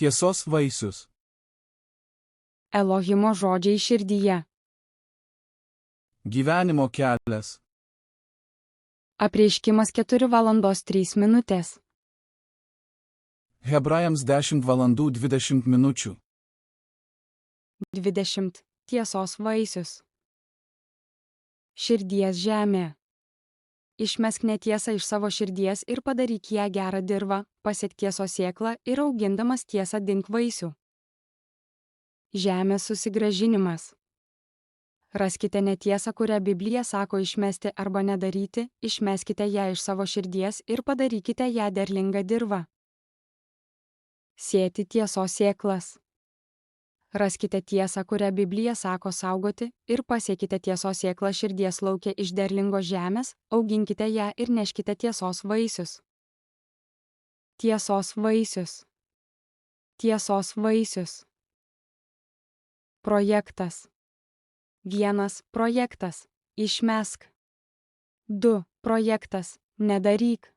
Tiesos vaisius. Elohimo žodžiai širdyje. Gyvenimo kelias. Apreiškimas 4:03. Hebrajams 10:20. 20. Tiesos vaisius. Širdies žemė. Išmesk netiesą iš savo širdies ir padaryk ją gerą dirvą, pasiek tiesos sėklą ir augindamas tiesą dink vaisių. Žemės susigrąžinimas. Raskite netiesą, kurią Biblija sako išmesti arba nedaryti, išmeskite ją iš savo širdies ir padarykite ją derlingą dirvą. Sėti tiesos sėklas. Raskite tiesą, kurią Biblija sako saugoti, ir pasiekite tiesos sėklą širdies lauke iš derlingos žemės, auginkite ją ir neškite tiesos vaisius. Tiesos vaisius. Tiesos vaisius. Projektas. 1. Projektas. Išmesk. 2. Projektas. Nedaryk.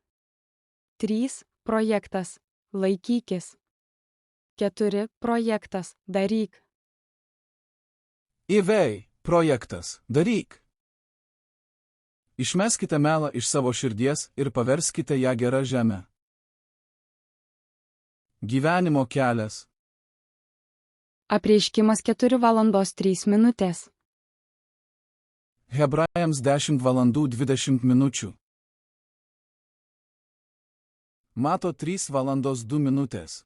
3. Projektas. Laikykis. 4. Projektas. Daryk. Įvei, projektas, daryk. Išmeskite melą iš savo širdies ir paverskite ją gerą žemę. Gyvenimo kelias. Apreiškimas 4:03. Hebrajams 10:20. Mato 3:02.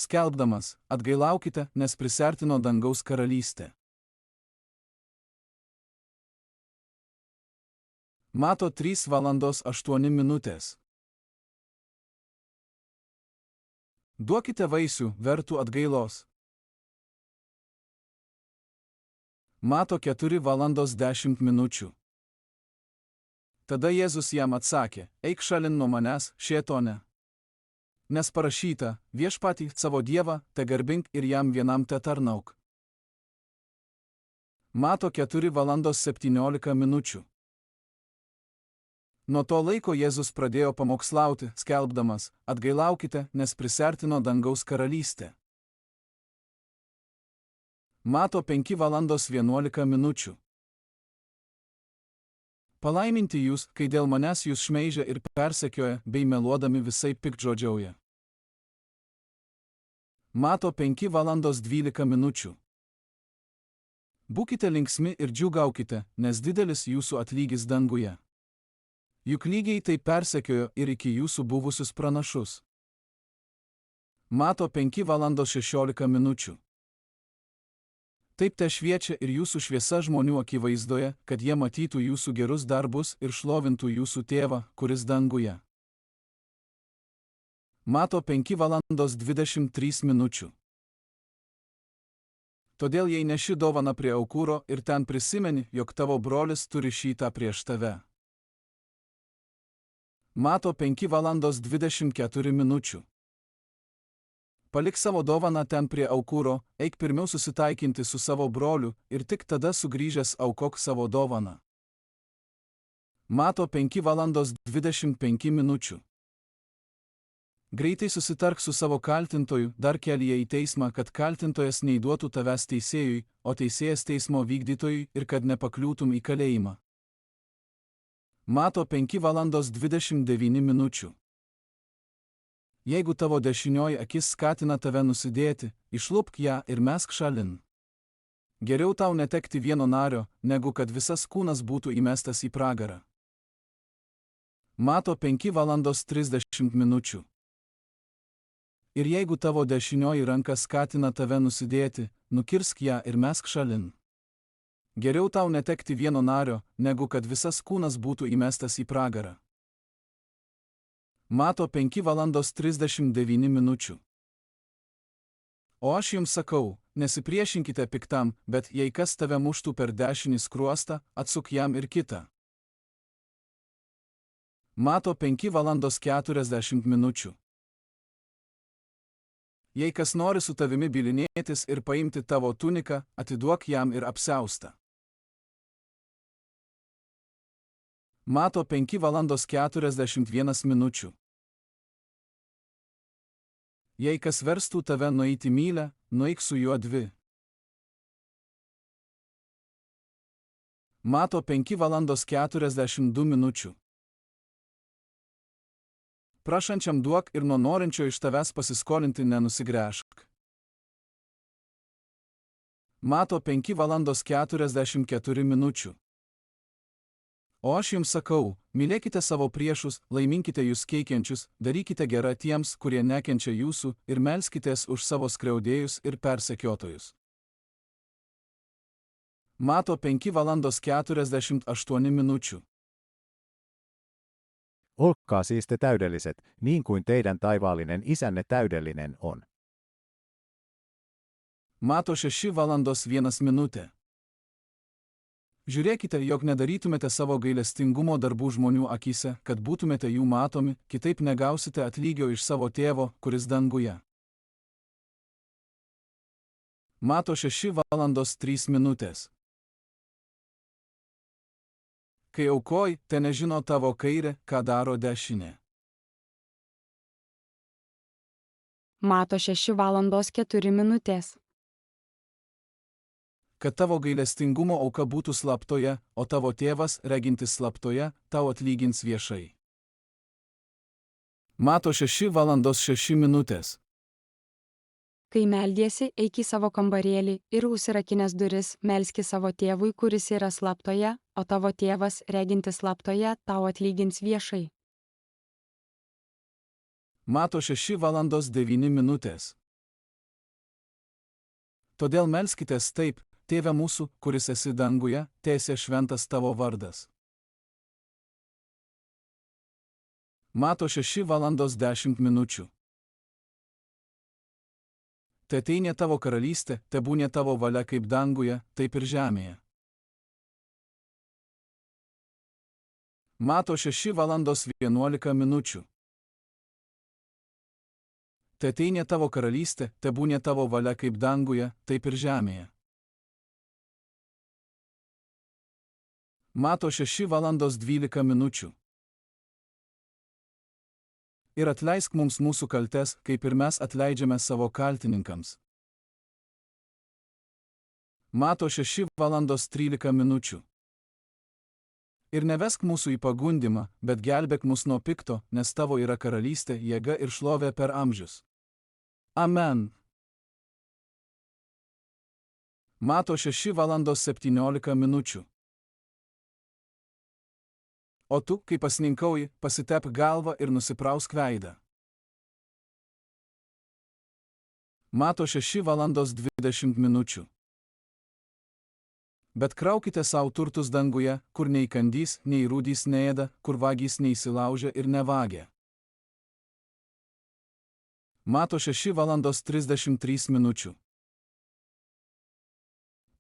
Skelbdamas, atgailaukite, nes prisertino dangaus karalystė. Mato 3:08. Duokite vaisių, vertų atgailos. Mato 4:10. Tada Jėzus jam atsakė, eik šalin nuo manęs, šėtone. Nes parašyta, viešpatį savo Dievą tegarbink ir jam vienam tetarnauk. Mato 4:17. Nuo to laiko Jėzus pradėjo pamokslauti, skelbdamas, atgailaukite, nes prisertino dangaus karalystė. Mato 5:11. Palaiminti jūs, kai dėl manęs jūs šmeižia ir persekioja, bei meluodami visai piktžodžiauja. Mato 5:12. Būkite linksmi ir džiūgaukite, nes didelis jūsų atlygis danguje. Juk lygiai tai persekiojo ir iki jūsų buvusius pranašus. Mato 5:16. Taip te šviečia ir jūsų šviesa žmonių akivaizdoje, kad jie matytų jūsų gerus darbus ir šlovintų jūsų tėvą, kuris danguje. Mato 5:23. Todėl jei neši dovaną prie aukuro ir ten prisimeni, jog tavo brolis turi šitą prieš tave. Mato 5:24. Palik savo dovaną ten prie aukuro, eik pirmiau susitaikinti su savo broliu ir tik tada sugrįžęs aukok savo dovaną. Mato 5:25. Greitai susitark su savo kaltintoju, dar kelyje į teismą, kad kaltintojas neįduotų tavęs teisėjui, o teisėjas teismo vykdytojui ir kad nepakliūtum į kalėjimą. Mato 5:29. Jeigu tavo dešinioji akis skatina tave nusidėti, išlupk ją ir mesk šalin. Geriau tau netekti vieno nario, negu kad visas kūnas būtų įmestas į pragarą. Mato 5:30. Ir jeigu tavo dešinioji ranka skatina tave nusidėti, nukirsk ją ir mesk šalin. Geriau tau netekti vieno nario, negu kad visas kūnas būtų įmestas į pragarą. Mato 5:39. O aš jums sakau, nesipriešinkite piktam, bet jei kas tave muštų per dešinį skruostą, atsuk jam ir kitą. Mato 5:40. Jei kas nori su tavimi bylinėtis ir paimti tavo tuniką, atiduok jam ir apsiaustą. Mato 5:41. Jei kas verstų tave nueiti mylę, nueik su juo 2. Mato 5:42. Prašančiam duok ir nuo norinčio iš tavęs pasiskolinti nenusigręžk. Mato 5:44. O aš jums sakau, mylėkite savo priešus, laiminkite jūs keikiančius, darykite gerą tiems, kurie nekenčia jūsų, ir melskitės už savo skriaudėjus ir persekiotojus. Mato 5:48. Olkaa siis te täydelliset, niin kuin teidän taivaallinen isänne täydellinen on. Mato 6:1. Žiūrėkite, jog nedarytumėte savo gailestingumo darbų žmonių akyse, kad būtumėte jų matomi, kitaip negausite atlygio iš savo tėvo, kuris danguje. Mato 6:3. Kai aukoji, te nežino tavo kairė, ką daro dešinė. Mato 6:4. Kad tavo gailestingumo auka būtų slaptoje, o tavo tėvas, regintis slaptoje, tau atlygins viešai. Mato 6:6. Kai meldiesi, eik į savo kambarėlį ir užsirakinęs duris, melski savo tėvui, kuris yra slaptoje, o tavo tėvas, regintis slaptoje, tau atlygins viešai. Mato 6:9. Todėl melskitės taip: Tėve mūsų, kuris esi danguje, teesie šventas tavo vardas. Mato 6:10. Teateinie tavo karalystė, tebūnie tavo valia kaip danguje, taip ir žemėje. Mato 6:11. Teateinie tavo karalystė, tebūnie tavo valia kaip danguje, taip ir žemėje. Mato 6:12. Ir atleisk mums mūsų kaltes, kaip ir mes atleidžiame savo kaltininkams. Mato 6:13. Ir nevesk mūsų į pagundimą, bet gelbėk mus nuo pikto, nes tavo yra karalystė, jėga ir šlovė per amžius. Amen. Mato 6:17. O tu, kai pasninkauji, pasitep galvą ir nusiprausk veidą. Mato 6:20. Bet kraukite savo turtus danguje, kur nei kandys, nei rūdys neėda, kur vagys neįsilaužia ir nevagia. Mato 6:33.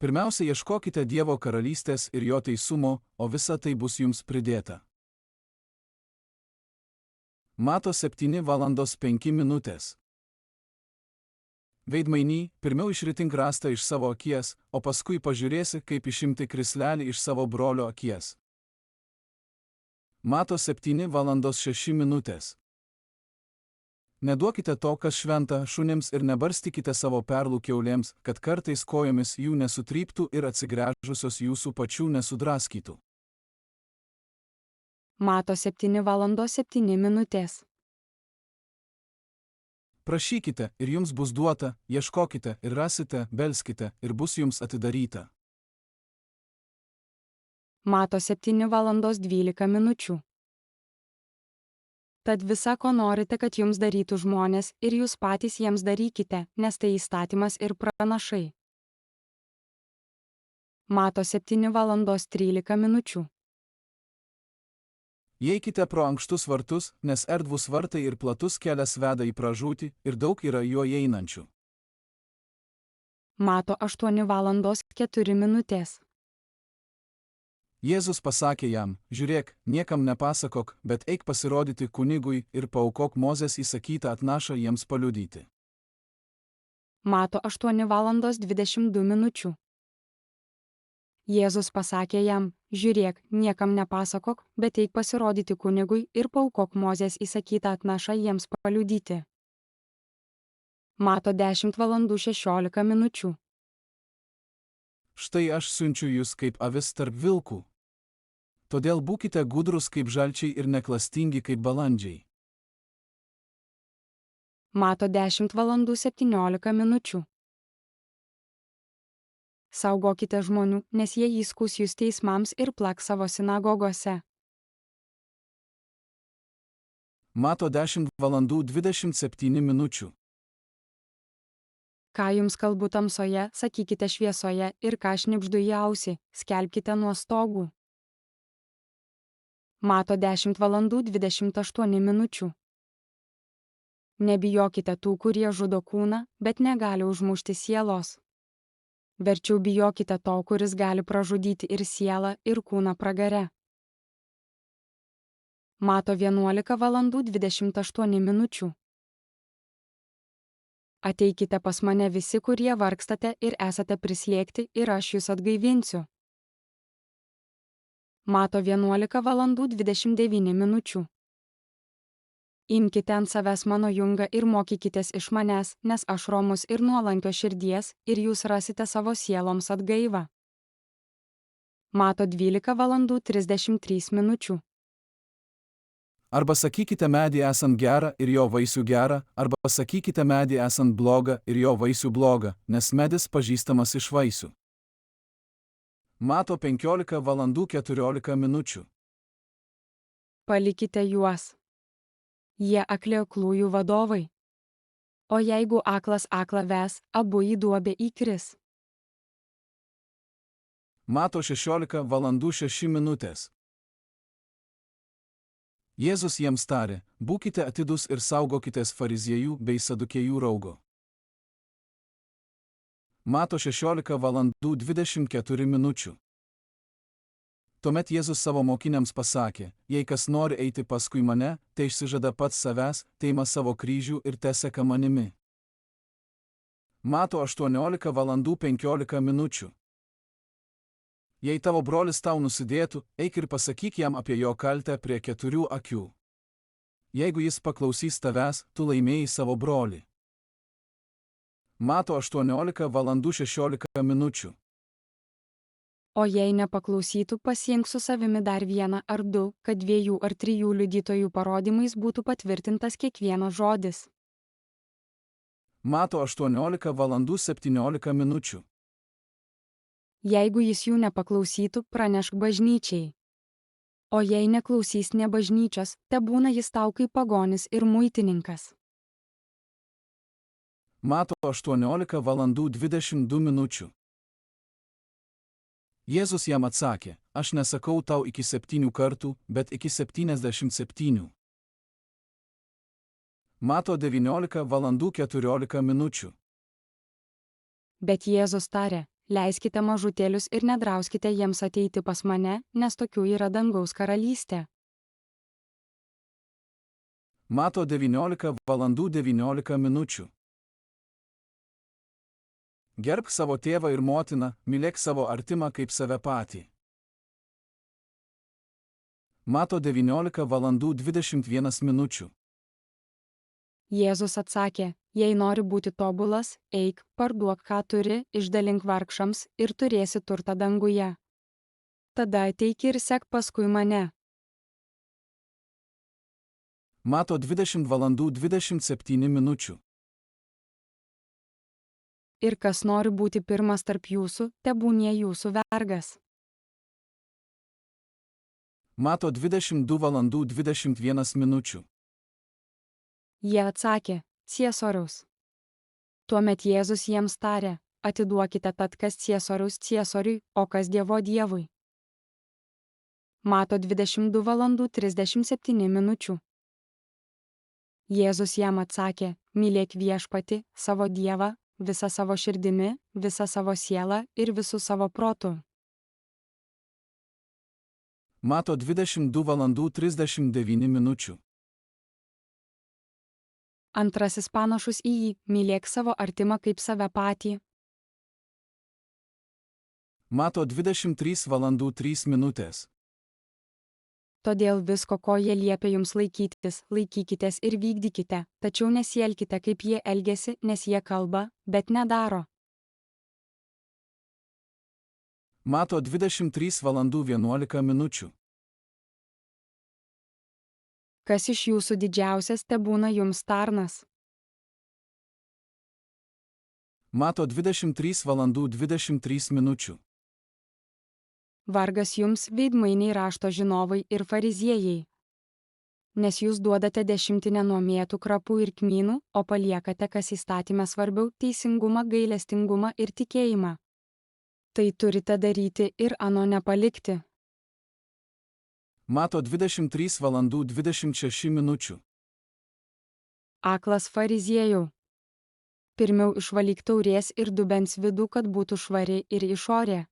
Pirmiausia, ieškokite Dievo karalystės ir jo teisumo, o visa tai bus jums pridėta. Mato 7:05. Veidmainy, pirmiau išritink rąstą iš savo akies, o paskui pažiūrėsi, kaip išimti krislelį iš savo brolio akies. Mato 7:06. Neduokite to, kas šventa, šunims ir nebarstykite savo perlų kiaulėms, kad kartais kojomis jų nesutryptų ir atsigręžusios jūsų pačių nesudraskytų. Mato 7:07. Prašykite ir jums bus duota, ieškokite ir rasite, belskite ir bus jums atidaryta. Mato 7:12. Tad visa, ko norite, kad jums darytų žmonės, ir jūs patys jiems darykite, nes tai įstatymas ir pranašai. Mato 7:13. Įeikite pro ankštus vartus, nes erdvūs vartai ir platus kelias veda į pražūtį, ir daug yra juo įeinančių. Mato 8:04. Jėzus pasakė jam: žiūrėk, niekam nepasakok, bet eik pasirodyti kunigui ir paaukok Mozės įsakytą atnašą jiems paliudyti. Mato 8:22. Jėzus pasakė jam: žiūrėk, niekam nepasakok, bet eik pasirodyti kunigui ir paaukok Mozės įsakytą atnašą jiems paliudyti. Mato 10 valandų 16 minučių. Štai aš siunčiu jūs kaip avis tarp vilkų. Todėl būkite gudrus kaip žalčiai ir neklastingi kaip balandžiai. Mato 10 valandų 17 minučių. Saugokite žmonių, nes jie įskųs jūs teismams ir plaks savo sinagogose. Mato 10 valandų 27 minučių. Ką jums kalbu tamsoje, sakykite šviesoje, ir ką šnibždu į ausį, skelbkite nuo stogų. Mato 10 valandų 28 minučių. Nebijokite tų, kurie žudo kūną, bet negali užmušti sielos. Verčiau bijokite to, kuris gali pražudyti ir sielą, ir kūną pragare. Mato 11 valandų 28 minučių. Ateikite pas mane visi, kurie vargstate ir esate prislėgti, ir aš jūs atgaivinsiu. Mato 11 valandų 29 minučių. Imkite ant savęs mano jungą ir mokykitės iš manęs, nes aš romus ir nuolankio širdies, ir jūs rasite savo sieloms atgaivą. Mato 12 valandų 33 minučių. Arba sakykite medį esant gerą ir jo vaisių gerą, arba sakykite medį esant blogą ir jo vaisių blogą, nes medis pažįstamas iš vaisių. Mato 15 valandų 14 minučių. Palikite juos. Jie akli aklųjų vadovai. O jeigu aklas aklą ves, abu į duobę įkris. Mato 16 valandų 6 minutės. Jėzus jiems tarė, būkite atidūs ir saugokitės fariziejų bei sadukėjų raugo. Mato 16 valandų 24 minučių. Tuomet Jėzus savo mokiniams pasakė, jei kas nori eiti paskui mane, tai išsižada pats savęs, teima savo kryžių ir teseka manimi. Mato 18 valandų 15 minučių. Jei tavo brolis tau nusidėtų, eik ir pasakyk jam apie jo kaltę prie 4 akių. Jeigu jis paklausys tavęs, tu laimėjai savo brolį. Mato 18 valandų 16 minučių. O jei nepaklausytų, pasiimk su savimi dar vieną ar du, kad 2 ar 3 liudytojų parodymais būtų patvirtintas kiekvienas žodis. Mato 18 valandų 17 minučių. Jeigu jis jų nepaklausytų, pranešk bažnyčiai. O jei neklausys ne bažnyčios, tebūna jis tau kaip pagonis ir muitininkas. Mato 18 valandų 22 minučių. Jėzus jam atsakė, aš nesakau tau iki 7 kartų, bet iki 77. Mato 19 valandų 14 minučių. Bet Jėzus tarė, leiskite mažutėlius ir nedrauskite jiems ateiti pas mane, nes tokių yra dangaus karalystė. Mato 19 valandų 19 minučių. Gerbk savo tėvą ir motiną, mylėk savo artimą kaip save patį. Mato 19 valandų 21 minučių. Jėzus atsakė, jei nori būti tobulas, eik, parduok ką turi, išdalink vargšams ir turėsi turtą danguje. Tada ateik ir sek paskui mane. Mato 20 valandų 27 minučių. Ir kas nori būti pirmas tarp jūsų, tebūnie jūsų vergas. Mato 22 valandų 21 minučių. Jie atsakė, Ciesoriaus. Tuomet Jėzus jiems tarė, atiduokite tad kas Ciesoriaus Ciesoriui, o kas Dievo Dievui. Mato 22 valandų 37 minučių. Jėzus jam atsakė, mylėk viešpatį, savo Dievą, visą savo širdimi, visą savo sielą ir visų savo protų. Mato 22 valandų 39 minučių. Antrasis panašus į jį, mylėk savo artimą kaip save patį. Mato 23 valandų 3 minutės. Todėl visko, ko jie liepia jums laikytis, laikykitės ir vykdykite, tačiau nesielkite, kaip jie elgiasi, nes jie kalba, bet nedaro. Mato 23:11. Kas iš jūsų didžiausias, tebūna jums tarnas. Mato 23:23. Vargas jums, veidmainiai rašto žinovai ir fariziejai. Nes jūs duodate dešimtinę nuo mėtų, krapų ir kmynų, o paliekate, kas įstatyme svarbiau, teisingumą, gailestingumą ir tikėjimą. Tai turite daryti ir ano nepalikti. Mato 23:26. Aklas fariziejau. Pirmiau išvalyk taurės ir dubens vidų, kad būtų švari ir išorė.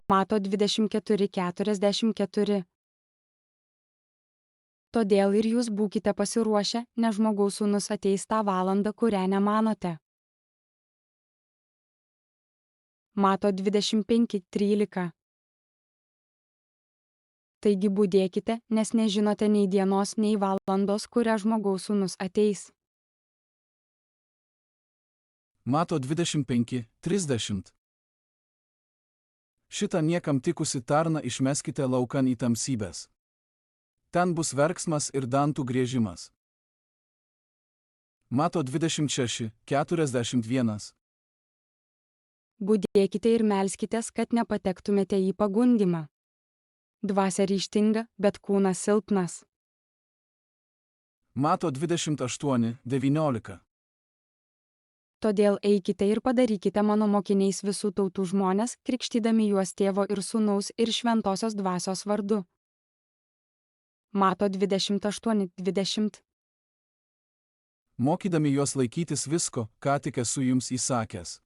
Mato 24:44. Todėl ir jūs būkite pasiruošę, nes žmogaus sūnus ateis tą valandą, kurią nemanote. Mato 25:13. Taigi budėkite, nes nežinote nei dienos, nei valandos, kurią žmogaus sūnus ateis. Mato 25:30. Šitą niekam tikusi tarną išmeskite laukan į tamsybes. Ten bus verksmas ir dantų griežimas. Mato 26:41. Budėkite ir melskitės, kad nepatektumėte į pagundimą. Dvasia ryžtinga, bet kūnas silpnas. Mato 28:19. Todėl eikite ir padarykite mano mokiniais visų tautų žmonės, krikštydami juos Tėvo ir Sūnaus ir Šventosios Dvasios vardu. Mato 28:20. Mokydami juos laikytis visko, ką tik esu jums įsakęs.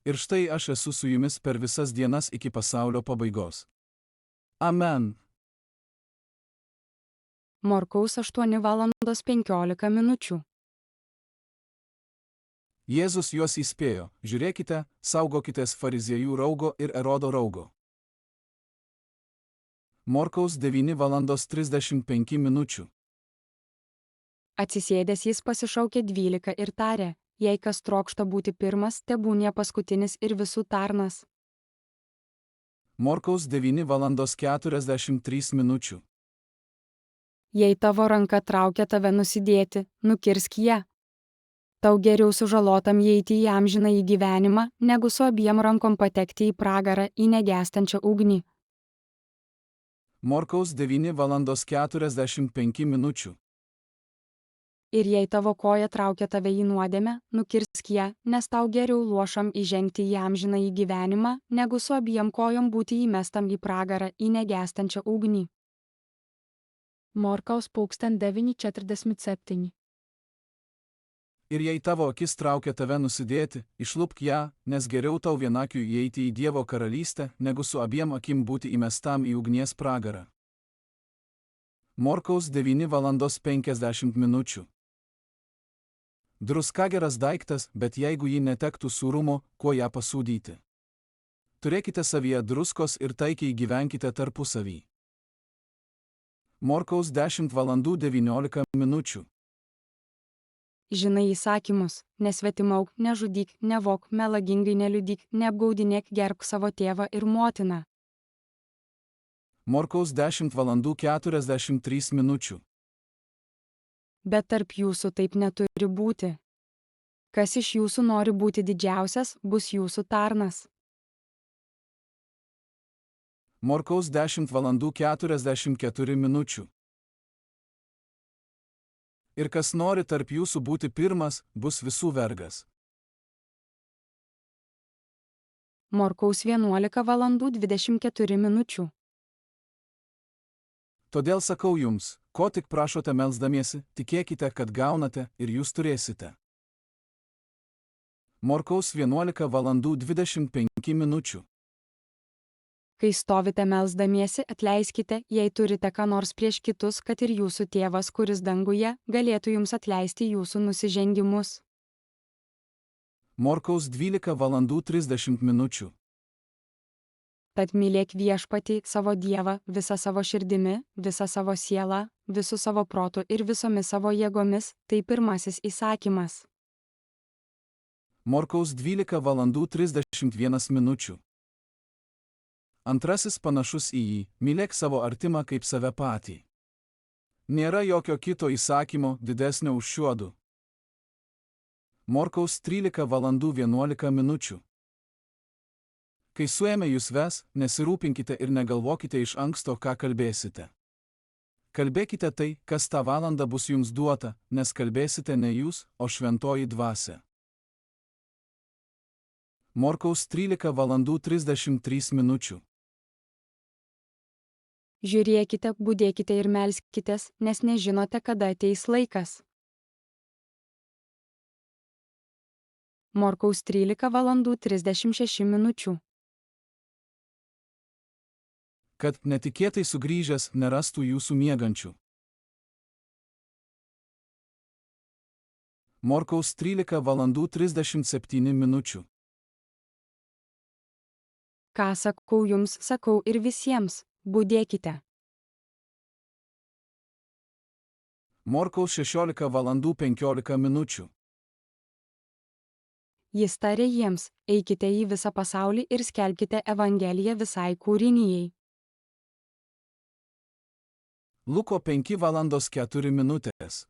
Ir štai aš esu su jumis per visas dienas iki pasaulio pabaigos. Amen. Morkaus 8:15. Jėzus juos įspėjo: žiūrėkite, saugokitės fariziejų raugo ir Erodo raugo. Morkaus 9:35. Atsisėdęs jis pasišaukė 12 ir tarė: jei kas trokšta būti pirmas, tebūnie paskutinis ir visų tarnas. Morkaus 9:43. Jei tavo ranka traukia tave nusidėti, nukirsk ją. Tau geriau sužalotam įeiti į amžiną į gyvenimą, negu su abiem rankom patekti į pragarą, į negęstančią ugnį. Morkaus 9:45. Ir jei tavo koja traukia tave į nuodėmę, nukirsk ją, nes tau geriau luošam įžengti į amžiną į gyvenimą, negu su abiem kojom būti įmestam į pragarą, į negęstančią ugnį. Morkaus 9:47. Ir jei tavo akis traukia tave nusidėti, išlupk ją, nes geriau tau vienakiui įeiti į Dievo karalystę, negu su abiem akim būti įmestam į ugnies pragarą. Morkaus 9:50. Druska geras daiktas, bet jeigu ji netektų sūrumo, kuo ją pasūdyti? Turėkite savyje druskos ir taikiai gyvenkite tarpusavy. Morkaus 10:19. Žinai įsakymus: nesvetimauk, nežudyk, nevok, melagingai neliudyk, neapgaudinėk, gerbk savo tėvą ir motiną. Morkaus 10:43. Bet tarp jūsų taip neturi būti. Kas iš jūsų nori būti didžiausias, bus jūsų tarnas. Morkaus 10:44. Ir kas nori tarp jūsų būti pirmas, bus visų vergas. Morkaus 11:24. Todėl sakau jums, ko tik prašote melsdamiesi, tikėkite, kad gaunate ir jūs turėsite. Morkaus 11:25. Kai stovite melsdamiesi, atleiskite, jei turite ką nors prieš kitus, kad ir jūsų tėvas, kuris danguje, galėtų jums atleisti jūsų nusižengimus. Morkaus 12:30. Tad mylėk Viešpatį savo Dievą visą savo širdimi, visą savo sielą, visų savo protų ir visomis savo jėgomis, tai pirmasis įsakymas. Morkaus 12:31. Antrasis panašus į jį, mylėk savo artimą kaip save patį. Nėra jokio kito įsakymo didesnio už šiuodu. Morkaus 13:11. Kai suėmė jūs ves, nesirūpinkite ir negalvokite iš anksto, ką kalbėsite. Kalbėkite tai, kas tą valandą bus jums duota, nes kalbėsite ne jūs, o šventoji dvasia. Morkaus 13:33. Žiūrėkite, budėkite ir melskitės, nes nežinote, kada ateis laikas. Morkaus 13:36. Kad netikėtai sugrįžęs nerastų jūsų miegančių. Morkaus 13:37. Ką sakau jums, sakau ir visiems, budėkite. Morkaus 16:15. Jis tarė jiems, eikite į visą pasaulį ir skelbkite Evangeliją visai kūrinijai. Luko 5:4.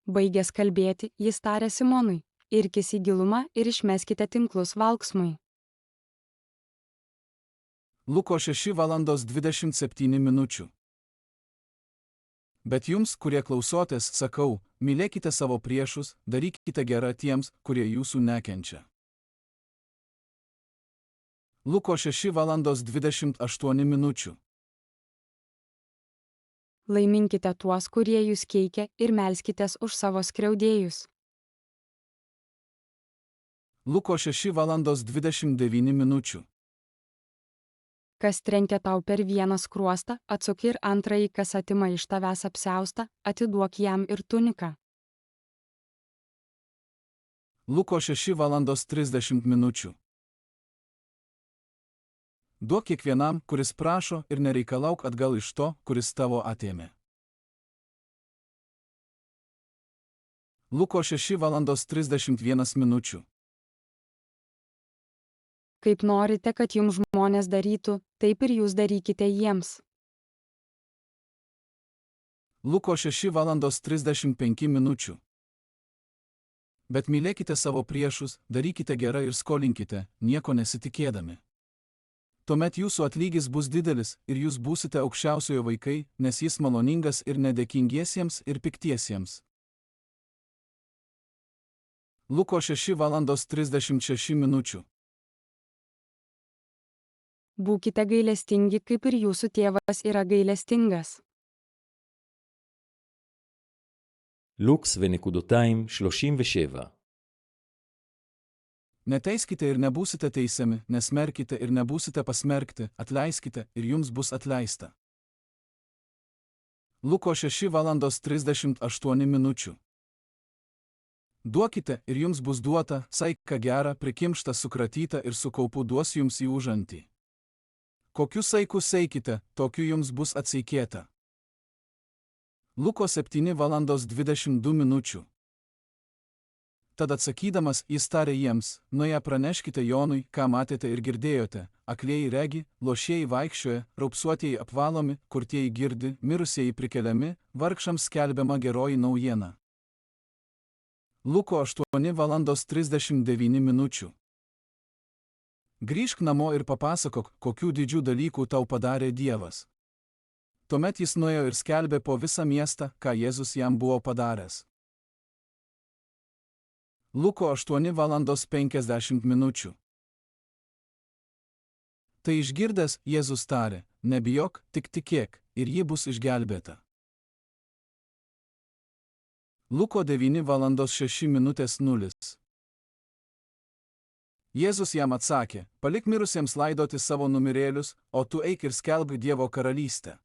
Baigęs kalbėti, jis tarė Simonui, irkis į gilumą ir išmeskite tinklus valksmui. Luko 6:27. Bet jums, kurie klausotės, sakau, mylėkite savo priešus, darykite gerą tiems, kurie jūsų nekenčia. Luko 6:28. Laiminkite tuos, kurie jūs keikia, ir melskitės už savo skriaudėjus. Luko 6:29. Kas trenkia tau per vieną skruostą, atsuk ir antrąjį, kas atima iš tavęs apsiaustą, atiduok jam ir tuniką. Luko 6:30. Duok kiekvienam, kuris prašo, ir nereikalauk atgal iš to, kuris tavo atėmė. Luko 6:31. Kaip norite, kad jums žmonės darytų, taip ir jūs darykite jiems. Luko 6:35. Bet mylėkite savo priešus, darykite gerai ir skolinkite, nieko nesitikėdami. Tuomet jūsų atlygis bus didelis ir jūs būsite aukščiausiojo vaikai, nes jis maloningas ir nedėkingiesiems ir piktiesiems. Luko 6:36. Būkite gailestingi, kaip ir jūsų tėvas yra gailestingas. לוקס ונקודותיים 37. Neteiskite ir nebūsite teisiami, nesmerkite ir nebūsite pasmerkti, atleiskite ir jums bus atleista. Luko 6:38. Duokite ir jums bus duota, saiką gerą, prikimštą, sukratytą ir su kaupu duos jums į užantį. Kokiu saiku seikite, tokiu jums bus atseikėta. Luko 7:22. Tad atsakydamas jis tarė jiems, nuėję praneškite Jonui, ką matėte ir girdėjote, aklieji regi, lošieji vaikščioja, raupsuotieji apvalomi, kurtieji girdi, mirusieji prikeliami, vargšams skelbiama geroji naujiena. Luko 8:39. Grįžk namo ir papasakok, kokių didžių dalykų tau padarė Dievas. Tuomet jis nuėjo ir skelbė po visą miestą, ką Jėzus jam buvo padaręs. Luko 8:50. Tai išgirdęs, Jėzus tarė, nebijok, tik tikėk, ir ji bus išgelbėta. Luko 9:06. Jėzus jam atsakė, palik mirusiems laidoti savo numirėlius, o tu eik ir skelbk Dievo karalystę.